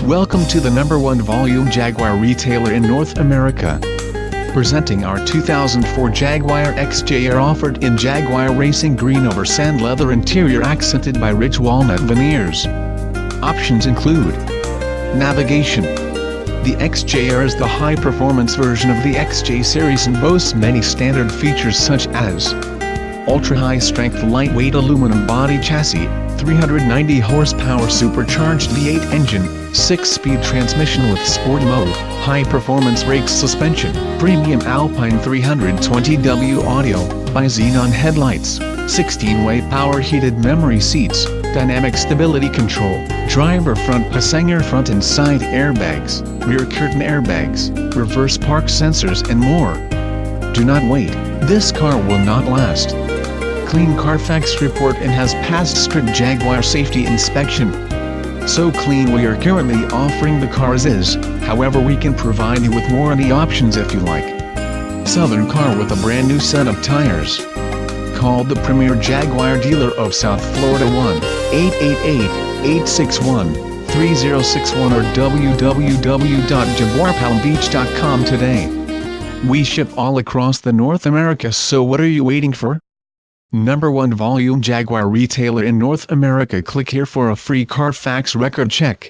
Welcome to the #1 volume Jaguar retailer in North America. Presenting our 2004 Jaguar XJR, offered in Jaguar Racing Green over sand leather interior accented by rich walnut veneers. Options include navigation. The XJR is the high-performance version of the XJ series and boasts many standard features such as ultra-high-strength lightweight aluminum body chassis, 390 horsepower supercharged V8 engine, 6-speed transmission with sport mode, high-performance brake suspension, premium Alpine 320W audio, bi-xenon headlights, 16-way power heated memory seats, dynamic stability control, driver front passenger front and side airbags, rear curtain airbags, reverse park sensors and more. Do not wait, this car will not last. Clean Carfax report and has passed strict Jaguar safety inspection. So clean we are currently offering the car as is, however we can provide you with warranty options if you like. Southern car with a brand new set of tires. Call the premier Jaguar dealer of South Florida 1-888-861-3061 or www.jaguarpalmbeach.com today. We ship all across the North America, so what are you waiting for? #1 volume Jaguar retailer in North America. Click here for a free Carfax record check.